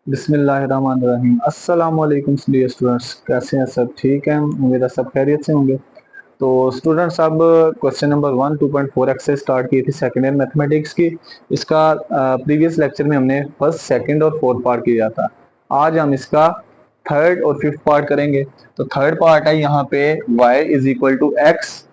बिस्मिल्लाहिर्रहमानिर्रहीम। अस्सलाम वालेकुम डियर स्टूडेंट्स, कैसे हैं? सब ठीक हैं? उम्मीद है सब खैरियत से होंगे। तो स्टूडेंट्स, अब क्वेश्चन नंबर 1 2.4 एक्स से स्टार्ट की थी सेकेंड ईयर मैथमेटिक्स की। इसका प्रीवियस लेक्चर में हमने फर्स्ट सेकंड और फोर्थ पार्ट किया था। आज हम इसका थर्ड और फिफ्थ पार्ट करेंगे। तो थर्ड पार्ट है यहाँ पे y is equal to x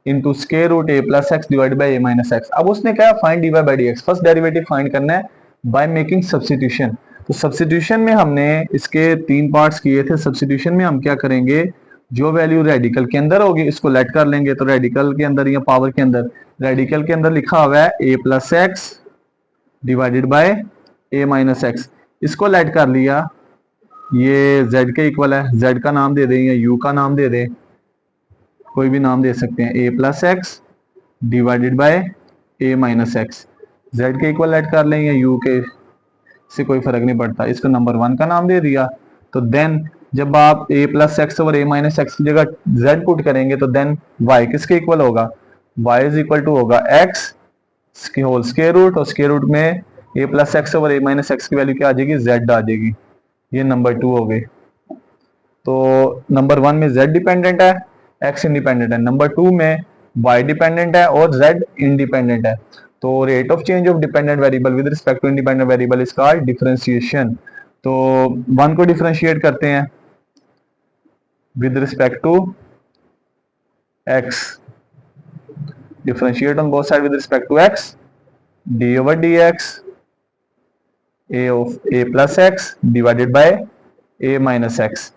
into square root a plus x divide by a minus x. अब उसने क्या find d y by d x, first derivative find करना है बाय मेकिंग सब्सटीट्यूशन। तो सब्सटीट्यूशन में हमने इसके तीन पार्ट्स किए थे। सब्सटीट्यूशन में हम क्या करेंगे, जो वैल्यू रेडिकल के अंदर होगी इसको लेट कर लेंगे। तो रेडिकल के अंदर या पावर के अंदर, रेडिकल के अंदर लिखा हुआ है a plus x divided by a minus x, इसको लेट कर लिया। ये z के इक्वल है, z का नाम दे दें या u का नाम दे दें, कोई भी नाम दे सकते हैं। A plus x divided by a minus x, Z के इक्वल ऐड कर लें या यू के, से कोई फर्क नहीं पड़ता। इसको नंबर 1 का नाम दे दिया। तो देन जब आप ए प्लस एक्स और ए माइनस एक्स की जगह जेड पुट करेंगे तो देन वाई किसके इक्वल होगा, वाई इज इक्वल टू होगा एक्स की होल स्क्वायर रूट, और स्क्वायर रूट में ए प्लस एक्स ओवर ए माइनस एक्स की वैल्यू क्या आ जाएगी, जेड आ जाएगी। ये नंबर 2 हो गई। तो नंबर 1 में z डिपेंडेंट है, x इंडिपेंडेंट है। नंबर 2 में y डिपेंडेंट है और z इंडिपेंडेंट है। तो rate of change of dependent variable with respect to independent variable is called differentiation. तो 1 को डिफरेंशिएट करते हैं with respect to x, differentiate on both side with respect to x, d over dx a of a plus x divided by a minus x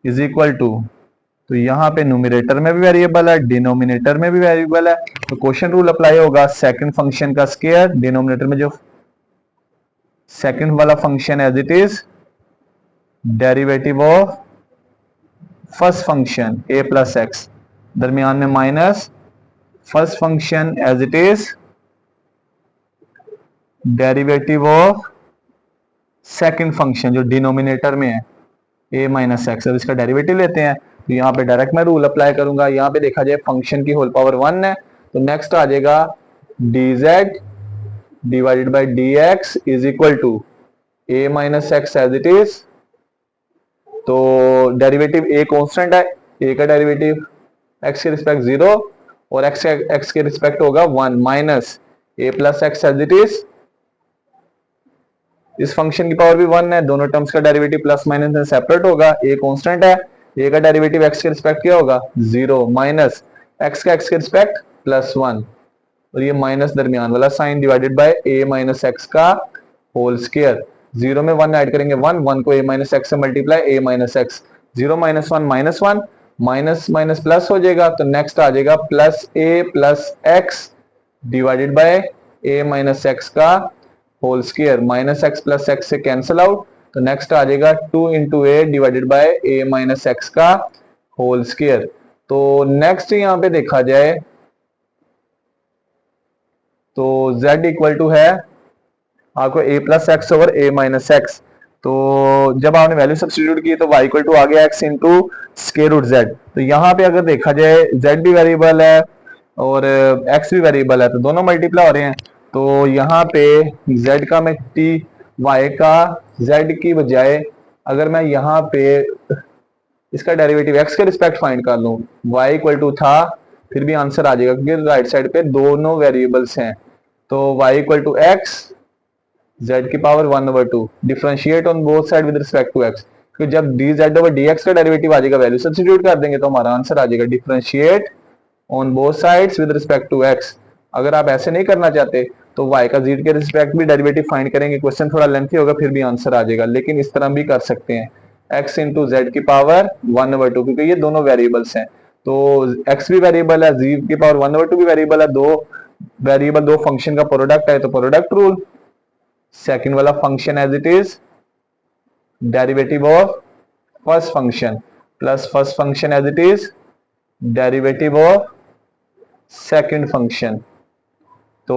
is equal to, तो यहाँ पे numerator में भी variable है, denominator में भी variable है। तो क्वेश्चन रूल अप्लाई होगा, सेकंड फंक्शन का स्क्वायर डिनोमिनेटर में जो सेकंड वाला function as it is derivative of first function a plus x, दरमियान में minus first function as it is derivative of second function जो डिनोमिनेटर में है ए माइनस एक्स। अब इसका डेरिवेटिव लेते हैं। तो यहाँ पे डायरेक्ट मैं रूल अप्लाई करूंगा। यहाँ पे देखा जाए फंक्शन की होल पावर 1 है, तो नेक्स्ट आ जाएगा dz divided by dx is equal to a minus x as it is. तो डेरिवेटिव a कांस्टेंट है, a का डेरिवेटिव x के रिस्पेक्ट 0 और x के रिस्पेक्ट होगा 1 minus a plus x as it is. इस फंक्शन की पावर भी 1 है, दोनों टर्म्स का डेरिवेटिव प्लस माइनस में सेपरेट होगा। a कांस्टेंट है, a का डेरिवेटिव x के रिस्पेक्ट क्या होगा 0 माइनस x का x के रिस्पेक्ट प्लस 1, और ये माइनस दरमियान वाला sign divided by a minus x का होल स्क्वायर। 0 में 1 ऐड करेंगे 1, 1 को a माइनस एक्स से multiply a minus x, 0 minus 1 minus 1, minus minus plus हो जाएगा। तो नेक्स्ट आ जाएगा plus a plus x divided by a minus x का whole square. Minus x plus x से कैंसिल आउट, तो नेक्स्ट आ जाएगा 2 into a divided by a minus x का होल स्क्वायर। तो नेक्स्ट यहाँ पे देखा जाए तो z इक्वल टू है आपको a plus x over A minus x. तो जब आपने वैल्यू सब्स्टिट्यूट की तो y इक्वल टू आ गया x into square root z। तो यहाँ पे अगर देखा जाए z भी वेरिएबल है और x भी वेरिएबल है, तो दोनों मल्टीप्लाई हो रहे हैं। तो यहाँ पे z का मैं t, y का z की बजाय अगर मैं यहाँ पे इसका डेरिवेटिव x के रिस्पेक्ट फाइंड कर लूँ, y इक्वल टू था, फिर भी आंसर आ जाएगा क्योंकि राइट साइड पे दोनों वेरिएबल्स हैं। तो y equal to x z की power 1 over 2, differentiate on both side with respect to x, क्योंकि जब dz ओवर dx का डेरिवेटिव आ जाएगा वैल्यू सब्स्टिट्यूट कर देंगे तो हमारा आंसर आ जाएगा differentiate on both sides with respect to x। अगर आप ऐसे नहीं करना चाहते तो y का z के रिस्पेक्ट भी डेरिवेटिव फाइंड करेंगे, क्वेश्चन थोड़ा लेंथी होगा फिर भी आंसर आ जाएगा। लेकिन इस तरह भी कर सकते हैं x इंटू जेड की पावर 1 ओवर 2, क्योंकि ये दोनों वेरिएबल्स हैं। तो x भी वेरिएबल है, z की पावर 1 ओवर 2 भी वेरिएबल है, दो वेरिएबल दो फंक्शन का प्रोडक्ट है, तो प्रोडक्ट रूल। सेकंड वाला function as it is derivative of first function plus first function as it is derivative of second function. तो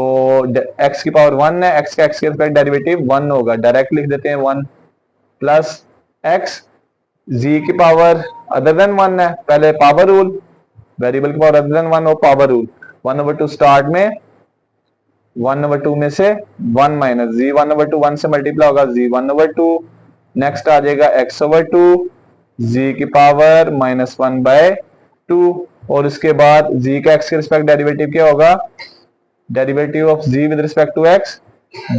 x की पावर 1 है, x का x के रिस्पेक्ट डेरिवेटिव 1 होगा, डायरेक्ट लिख देते हैं 1 प्लस x, z की पावर अदर देन 1 है, पहले पावर रूल, वेरिएबल की पावर अदर देन 1 हो पावर रूल। 1 ओवर 2 स्टार्ट में 1 ओवर 2 में से 1 माइनस z 1 ओवर 2, 1 से मल्टीप्लाई होगा z 1 ओवर 2 नेक्स्ट आ जाएगा x ओवर 2 z की पावर -1/2 और उसके बाद z का x के रिस्पेक्ट डेरिवेटिव क्या होगा, derivative of z with respect to x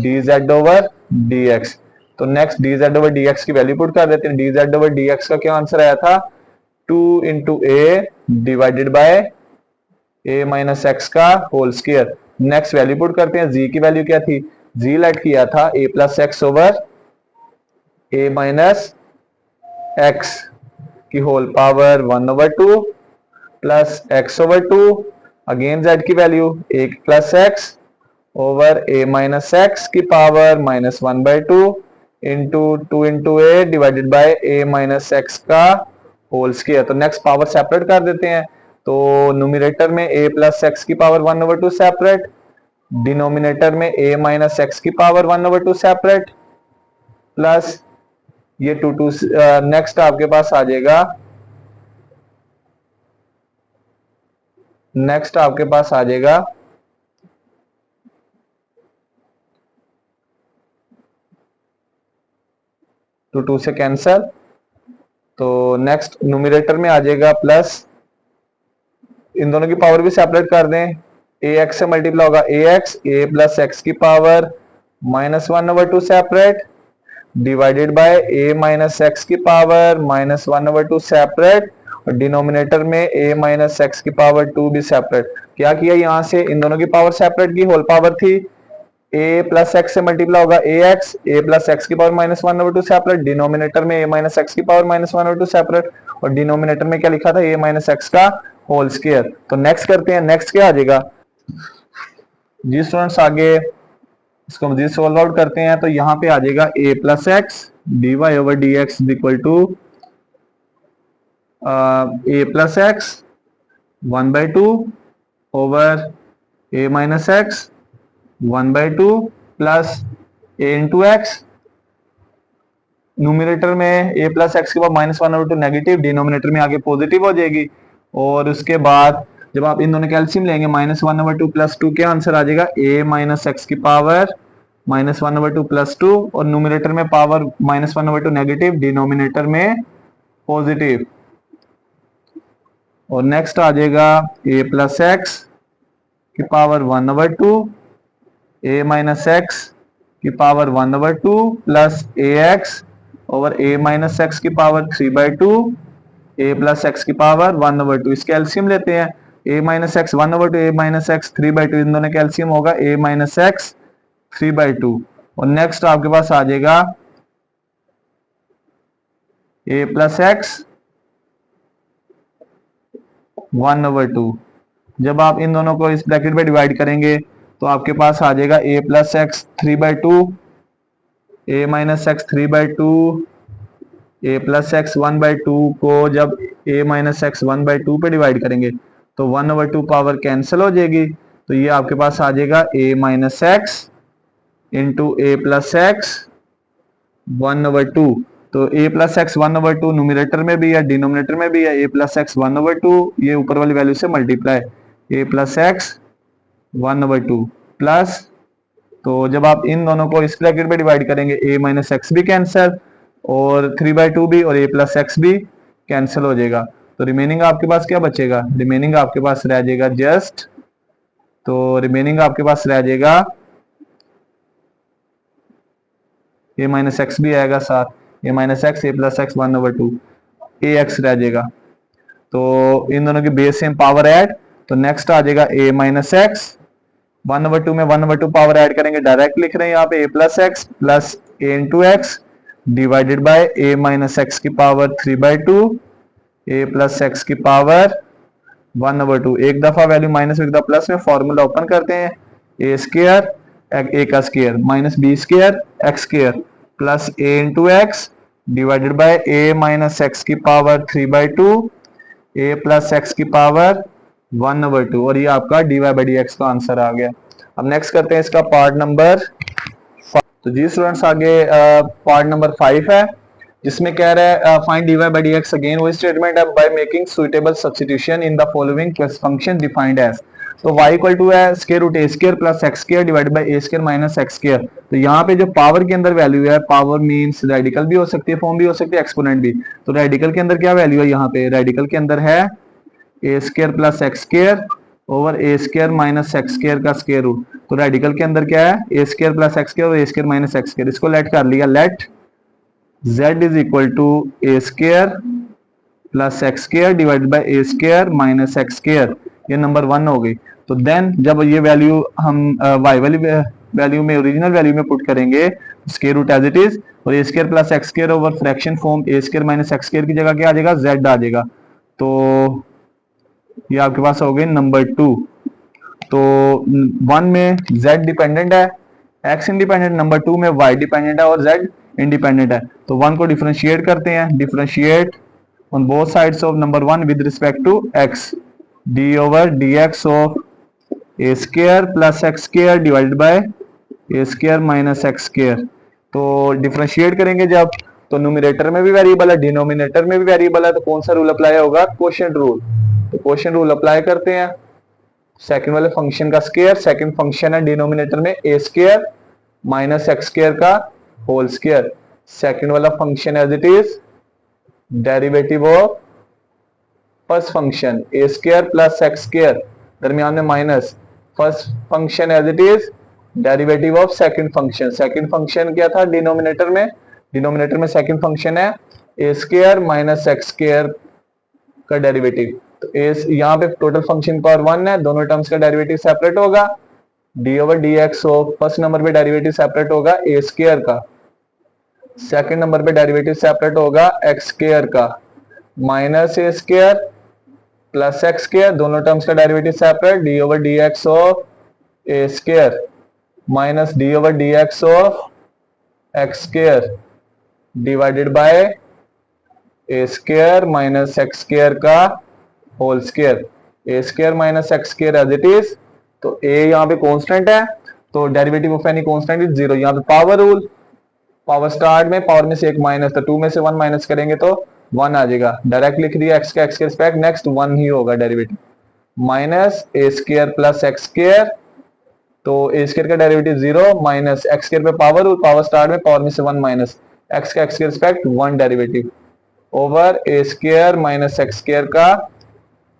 dz over dx। तो नेक्स्ट dz ओवर dx की वैल्यू पुट कर देते हैं। dz ओवर dx का क्या आंसर आया था, 2 into a divided by a minus x का whole square. Next value put करते हैं, z की वैल्यू क्या थी, z लेट किया था a plus x over a minus x की whole power 1/2 plus x over 2, again z की value 1 plus x over a minus x की power -1/2 into 2 into a divided by a minus x का whole square. तो next power separate कर देते हैं। तो numerator में a प्लस एक्स की पावर 1/2 सेपरेट, डिनोमिनेटर में a माइनस एक्स की पावर 1/2 सेपरेट, प्लस ये 2 नेक्स्ट आपके पास आ जाएगा, नेक्स्ट आपके पास आ जाएगा 2 से कैंसल। तो नेक्स्ट न्यूमरेटर में आ जाएगा प्लस, इन दोनों की पावर भी सेपरेट कर दें, ए एक्स से मल्टीप्लाई होगा ए एक्स, ए प्लस एक्स की power -1/2 separate divided by a minus x की पावर -1/2 सेपरेट और डिनोमिनेटर में a माइनस एक्स की पावर 2 भी सेपरेट। क्या किया, यहां से इन दोनों की पावर सेपरेट की, होल पावर थी a प्लस एक्स से मल्टीप्लाई होगा ए एक्स, ए प्लस एक्स की पावर -1/2 सेपरेट, डिनोमिनेटर में a माइनस एक्स की पावर -1/2 सेपरेट और डिनोमिनेटर में क्या लिखा था, a माइनस एक्स का होल स्क्वायर। तो नेक्स्ट करते हैं, नेक्स्ट क्या आ जाएगा जी स्टूडेंट्स, आगे इसको मजीद सोल्व आउट करते हैं। तो यहाँ पे आ जाएगा a plus x d y over d x equal to a plus x 1/2 over a minus x 1/2 plus a into x, numerator में a प्लस एक्स के बाद -1/2 नेगेटिव, डिनोमिनेटर में आगे पॉजिटिव हो जाएगी और उसके बाद जब आप इन दोनों कैल्सियम लेंगे -1/2 प्लस 2 क्या आंसर आ जाएगा, a माइनस एक्स की पावर -1/2 प्लस 2 और न्यूमिनेटर में पावर -1/2 नेगेटिव, डिनोमिनेटर में पॉजिटिव। और नेक्स्ट आ जाएगा a प्लस एक्स की पावर 1/2 a माइनस एक्स की power 1/2 plus A x over a minus x की पावर 3/2 a प्लस एक्स की पावर 1/2। इसके एलसीएम लेते हैं, a minus x 1/2 a minus x 3/2, इन दोनों का एलसीएम होगा a माइनस एक्स 3/2 और नेक्स्ट आपके पास आ जाएगा a प्लस एक्स 1/2। जब आप इन दोनों को इस ब्रैकेट में डिवाइड करेंगे तो आपके पास आ जाएगा a plus x 3/2, a minus x 3/2, a plus x 1/2 को जब a माइनस एक्स 1/2 पे डिवाइड करेंगे तो 1/2 पावर कैंसिल हो जाएगी। तो ये आपके पास आ जाएगा a minus x into a plus x 1/2। तो a प्लस एक्स 1/2 न्यूमिनेटर में भी है, डिनोमिनेटर में भी है, a प्लस एक्स 1/2 ये ऊपर वाली वैल्यू से multiply, a plus x 1/2 plus, तो जब आप इन दोनों को इस ब्रैकेट में डिवाइड करेंगे a माइनस एक्स भी कैंसिल और 3/2 भी और a प्लस एक्स भी कैंसिल हो जाएगा। तो रिमेनिंग आपके पास क्या बचेगा, रिमेनिंग आपके पास रह जाएगा जस्ट, तो रिमेनिंग आपके पास रह जाएगा a माइनस एक्स भी आएगा साथ, a minus x a plus x 1/2 a x रह जाएगा। तो इन दोनों की बेस सेम पावर ऐड, तो नेक्स्ट आ जाएगा a माइनस एक्स 1/2 में 1/2 पावर ऐड करेंगे, डायरेक्ट लिख रहे हैं यहाँ पे a plus x plus a into x divided by a minus x की पावर 3/2 a प्लस एक्स की पावर 1/2। एक दफा वैल्यू माइनस एक दफा प्लस में फॉर्मूला ओपन करते हैं, a स्क्वायर a का square minus b square x square plus a into x divided by a minus x की पावर 3/2 a प्लस एक्स की पावर 1/2 और ये आपका dy बाई डी एक्स का आंसर आ गया। अब नेक्स्ट करते हैं इसका पार्ट नंबर 5। तो जी स्टूडेंट्स आगे पार्ट नंबर 5 है जिसमें कह रहा है find dy by d x, again वही स्टेटमेंट है, by making suitable substitution in the following function defined as. तो y इक्वल टू है square root a square plus x square divide by a square minus x square. तो यहाँ पे जो power के अंदर वैल्यू है, पावर मींस रेडिकल भी हो सकती है, फॉर्म भी हो सकती है, एक्सपोनेंट भी। तो रेडिकल के अंदर क्या वैल्यू है, यहाँ पे रेडिकल के अंदर है a square plus x square over a square minus x square का स्क्वायर रूट। तो रेडिकल के अंदर क्या है, a square plus x square और a square minus x square. इसको लेट कर लिया, let z is equal to a square plus x square divide by a square minus x square. ये नंबर 1 हो गई। तो देन जब ये वैल्यू हम y वाली वैल्यू में, ओरिजिनल वैल्यू में पुट करेंगे, square root as it is, और a square plus x square over fraction form a square minus x square की जगह क्या आ जाएगा, z आ जाएगा। तो ये आपके पास हो गई नंबर 2। तो 1 में z डिपेंडेंट है, x इंडिपेंडेंट, नंबर 2 में y डिपेंडेंट है और z इंडिपेंडेंट है। तो 1 को डिफरेंशिएट करते हैं, differentiate on both sides of number 1 with respect to x, d over dx of a square plus x square divided by a square minus x square। तो differentiate करेंगे जब, तो न्यूमरेटर में भी वेरिएबल है, डिनोमिनेटर में भी वेरिएबल है, तो कौन सा रूल अप्लाई होगा, क्वोशिएंट रूल। तो क्वोशिएंट रूल अप्लाई करते हैं, सेकंड वाले फंक्शन का स्क्वायर, सेकंड फंक्शन है डिनोमिनेटर में a square minus x square का होल स्क्वायर, सेकंड वाला function as it is derivative of first function a square plus x square, दरमियान में minus, first function as it is derivative of second function. Second function क्या था denominator में, denominator में second function है a square minus x square का derivative. तो यहाँ पे टोटल फंक्शन पावर 1 है, दोनों टर्म्स का डेरिवेटिव सेपरेट होगा, डी ओवर डी एक्स हो, फर्स्ट नंबर पे डेरिवेटिव सेपरेट होगा ए स्क्वायर का, सेकंड नंबर पे डेरिवेटिव सेपरेट होगा एक्स स्क्वायर का, माइनस ए स्क्वायर प्लस एक्स स्क्वायर, दोनों टर्म्स का derivative separate, D over d x of A square minus D over d x of x square divided by A square minus x square का whole square, A square minus x square as it is. तो a यहाँ पे constant है, तो derivative of any constant is 0। यहाँ पे power rule, power start में power में से एक माइनस, तो 2 में से 1 माइनस करेंगे तो 1 आ जाएगा, डायरेक्ट लिख दिया एक्स का एक्स के रिस्पेक्ट, नेक्स्ट 1 ही होगा डेरिवेटिव, माइनस ए स्क्वायर प्लस एक्स स्क्वायर, तो ए स्क्वायर का डेरिवेटिव 0 माइनस एक्स स्क्वायर पे पावर रूल, पावर स्टार्ट में पावर में से 1 माइनस, एक्स का एक्स के respect 1 derivative over a square minus x square का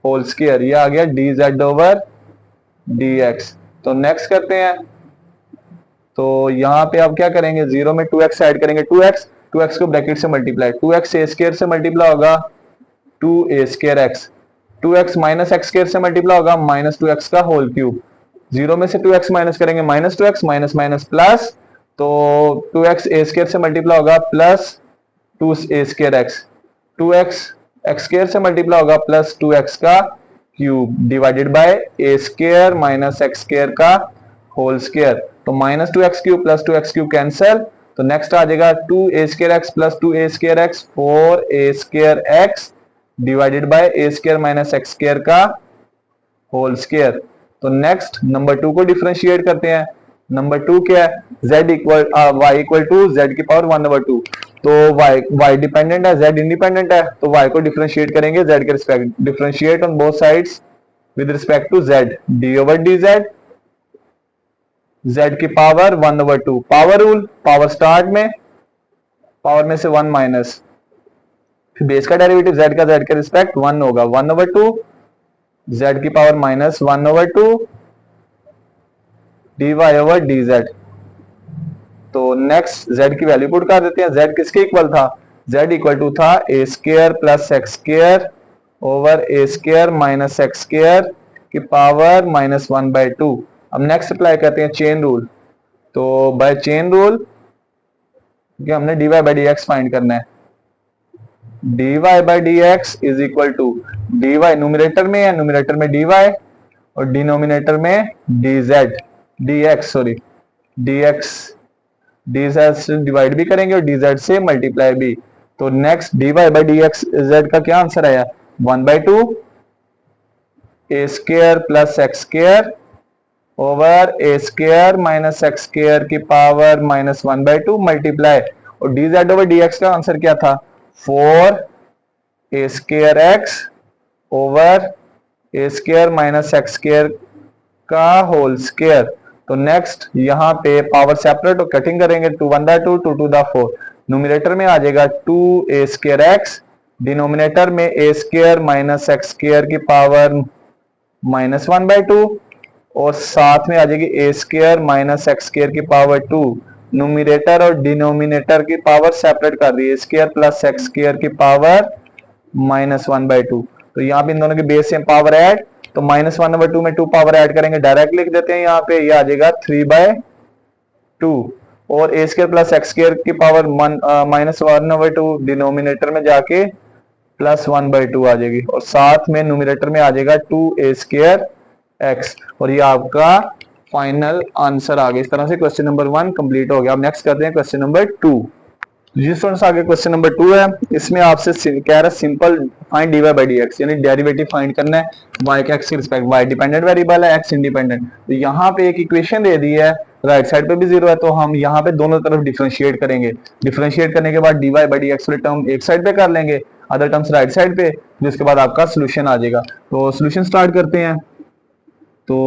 होल स्क्वायर। ये आ गया D Z over d x. तो नेक्स्ट करते हैं, तो यहाँ पे आप क्या करेंगे, 0 में 2x ऐड करेंगे, 2x को ब्रैकेट से मल्टीप्लाई, 2x ए स्क्वायर से मल्टीप्लाई होगा 2a square x, 2x minus x square से मल्टीप्लाई होगा माइनस 2x का होल क्यूब, 0 में से 2x माइनस करेंगे minus 2x, minus minus plus, तो 2x ए स्क्वायर से मल्टीप्लाई होगा plus 2a square x, 2x x square से मल्टीप्लाई होगा प्लस 2x का cube divided by A square minus x square का होल स्क्वायर। तो minus 2x cube plus 2x cube cancel, तो next आ जाएगा 2a square x plus 2a square x 4a square x divided by A square minus x square का whole square. तो next number 2 को differentiate करते हैं, number 2 क्या है, z equal y equal to z की पावर 1/2। तो y डिपेंडेंट है, z इंडिपेंडेंट है, तो y को डिफरेंशिएट करेंगे z के respect, differentiate on both sides with respect to z, d over dz, z की power 1/2, power rule, power start में पावर में से 1 माइनस, फिर बेस का डेरिवेटिव z का z के रिस्पेक्ट 1 होगा, 1/2 z की power minus 1/2 dy over dz। तो नेक्स्ट z की वैल्यू पुट कर देते हैं, z किसके इक्वल था, z इक्वल टू था a square plus x square over a square minus x square की पावर माइनस 1/2। अब नेक्स्ट अप्लाई करते हैं चेन रूल, तो बाय चेन रूल हमने dy by d x find करना है, dy by d x is equal to dy numerator में है, न्यूमरेटर में dy और डिनोमिनेटर में dz dx, sorry dx, dz से डिवाइड भी करेंगे और dz से मल्टीप्लाई भी। तो next dy by d x z का क्या आंसर आया, 1/2 a square plus x square over a square minus x square की पावर माइनस 1/2 मल्टीप्लाई, और dz ओवर dx का आंसर क्या था, 4 a square x over a square minus x square का whole square. तो नेक्स्ट यहाँ पे पावर सेपरेट और कटिंग करेंगे, 2 1 2 2 2 4। न्यूमरेटर में आ जाएगा 2a स्क्वायर एक्स, डिनोमिनेटर में a square minus x square की पावर -1/2 और साथ में आ जाएगी a square minus x square की पावर 2। न्यूमरेटर और डिनोमिनेटर की पावर सेपरेट कर दी, a square plus x square की पावर -1/2। तो यहाँ पे इन दोनों के बेस से पावर ऐड, तो -1/2 में 2 पावर ऐड करेंगे, डायरेक्ट लिख देते हैं यहाँ पे, ये आ जाएगा 3/2 और a square plus x square की पावर -1/2 डिनोमिनेटर में जाके +1/2 आ जाएगी और साथ में न्यूमरेटर में आ जाएगा 2a स्क्वायर एक्स और ये आपका फाइनल आंसर आ गया। इस तरह से क्वेश्चन नंबर 1 कंप्लीट हो गया। अब नेक्स्ट करते हैं क्वेश्चन नंबर 2। जी स्टूडेंट्स, आगे क्वेश्चन नंबर 2 है। इसमें आपसे कह रहा है simple find dy by dx, यानी डेरिवेटिव फाइंड करना है y के x के रिस्पेक्ट। y डिपेंडेंट वेरिएबल है, x इंडिपेंडेंट। तो यहाँ पे एक इक्वेशन दे दी है, राइट साइड पे भी 0 है, तो हम यहाँ पे दोनों तरफ डिफरेंशिएट करेंगे। डिफरेंशिएट करने के बाद dy बाई dx वाली टर्म एक साइड पे कर लेंगे, अदर टर्म्स राइट साइड पे, जिसके बाद आपका सोल्यूशन आ जाएगा। तो सोल्यूशन स्टार्ट करते हैं। तो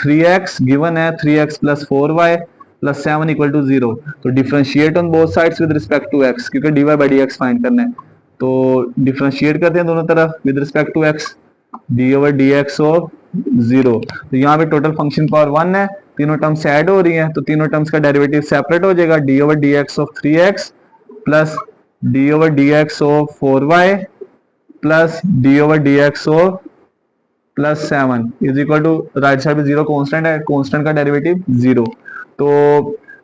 3x गिवन है, 3x plus 4y plus 7 equal to 0। तो differentiate on both sides with respect to x, क्योंकि dy बाई dx फाइंड करना है। तो डिफरेंशिएट करते हैं दोनों तरफ with respect to x, dy over dx of 0। तो यहाँ पे टोटल फंक्शन पावर 1 है, तीनों टर्म्स ऐड हो रही हैं, तो तीनों टर्म्स का डेरिवेटिव सेपरेट हो जाएगा, dy over dx of 3x plus dy over dx of 4y plus dy over dx of +7 is equal to, right side पे 0 कांस्टेंट है, कांस्टेंट का डेरिवेटिव 0। तो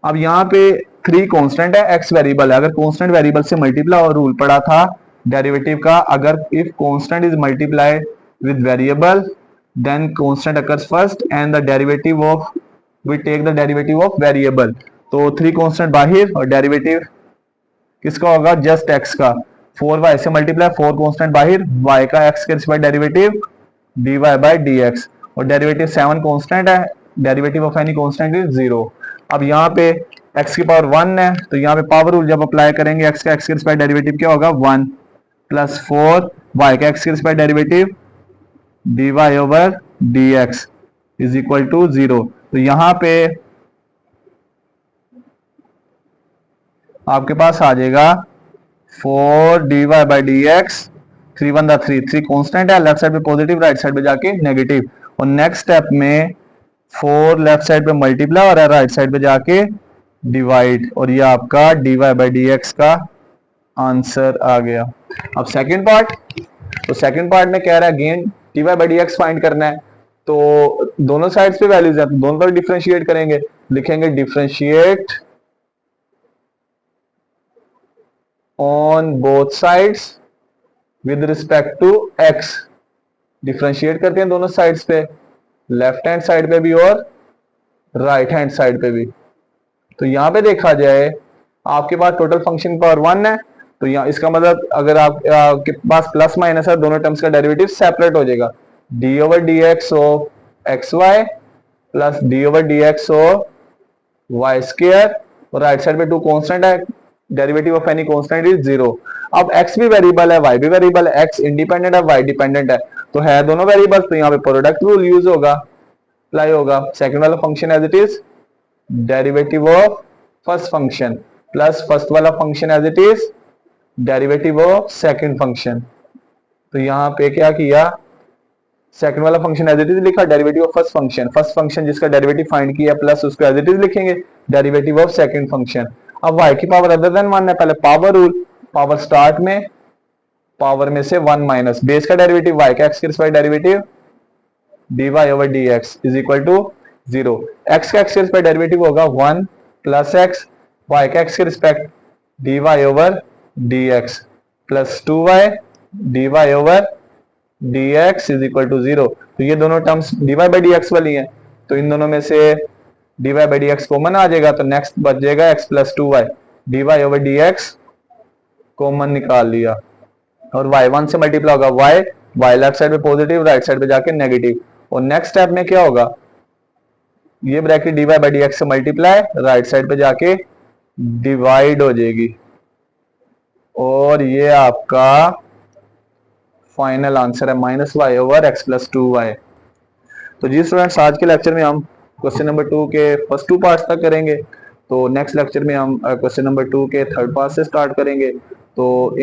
अब यहाँ पे 3 कांस्टेंट है, x वेरिएबल है। अगर कांस्टेंट वेरिएबल से मल्टीप्लाई और रूल पड़ा था डेरिवेटिव का, अगर if constant is multiply with variable then constant occurs first and the derivative of, we take the derivative of variable. तो 3 कांस्टेंट बाहर और डेरिवेटिव किसका होगा, जस्ट x का। 4y से मल्टीप्लाई, 4 कांस्टेंट बाहर, y का x के respect derivative dy by dx और डेरिवेटिव 7 कांस्टेंट है, derivative of any constant is 0। अब यहाँ पे x की पावर 1 है, तो यहाँ पे पावर रूल जब अप्लाई करेंगे, x का x के रिस्पेक्ट डेरिवेटिव क्या होगा 1 प्लस 4 y का x के respect derivative dy over dx is equal to 0। तो यहाँ पे आपके पास आ जाएगा 4 dy बाई dx, 3 1 3, 3 कांस्टेंट है, लेफ्ट साइड पे पॉजिटिव, राइट साइड पे जाके नेगेटिव। और नेक्स्ट स्टेप में 4 लेफ्ट साइड पे मल्टीप्लाई और राइट साइड पे जाके डिवाइड, और ये आपका dy बाई dx का आंसर आ गया। अब सेकंड पार्ट, तो सेकंड पार्ट में कह रहा है again dy by dx find करना है। तो दोनों साइड्स पे वैल्यूज है, तो दोनों तरफ डिफरेंशिएट करेंगे, लिखेंगे differentiate on both sides with respect to x। Differentiate करते हैं दोनों साइड्स पे, लेफ्ट हैंड साइड पे भी और राइट हैंड साइड पे भी। तो यहां पे देखा जाए आपके पास टोटल फंक्शन पावर 1 है, तो यहाँ इसका मतलब अगर आपके पास प्लस माइनस है, दोनों टर्म्स का डेरिवेटिव सेपरेट हो जाएगा, d over d x of x y plus d over d x of y square, और राइट साइड पे 2 कांस्टेंट है, derivative of any constant is 0। अब x भी वेरिएबल है, y भी वेरिएबल है, x इंडिपेंडेंट है, y डिपेंडेंट है, तो है दोनों वेरिएबल, तो यहाँ पे प्रोडक्ट रूल यूज होगा, अप्लाई होगा। सेकंड वाला function as it is derivative of first function plus first वाला function as it is derivative of second function. तो यहाँ पे क्या किया, सेकंड वाला फंक्शन एज इट इज लिखा, डेरिवेटिव ऑफ फर्स्ट फंक्शन जिसका डेरिवेटिव फाइंड किया प्लस उसको एज इट इज लिखेंगे डेरिवेटिव ऑफ सेकंड फंक्शन। अब y की पावर अदर देन 1 है, पहले पावर रूल, पावर स्टार्ट में, पावर में से 1 माइनस बेस का डेरिवेटिव y का x के respect derivative dy over dx is equal to 0। x का x के रिस्पेक्ट डेरिवेटिव होगा 1 प्लस x, y का x के respect dy over dx plus 2y dy over dx is equal to 0। तो ये दोनों टर्म्स dy बाई dx वाली हैं, तो इन दोनों में से dy बाई dx कॉमन आ जाएगा, तो नेक्स्ट बच जाएगा x plus 2y, dy over dx common निकाल लिया, और y1 से मल्टीप्लाई होगा y लेफ्ट साइड पे पॉजिटिव, राइट साइड पे जाके नेगेटिव। और नेक्स्ट स्टेप में क्या होगा, ये ब्रैकेट dy बाई dx से मल्टीप्लाई, राइट साइड पे जाके डिवाइड हो जाएगी, और ये आपका फाइनल आंसर है -y over x plus 2y। तो जी स्टूडेंट्स, आज के लेक्चर में हम क्वेश्चन नंबर 2 के फर्स्ट 2 पार्ट्स तक करेंगे। तो नेक्स्ट लेक्चर में हम क्वेश्चन नंबर 2 के थर्ड पार्ट से स्टार्ट करेंगे। तो इन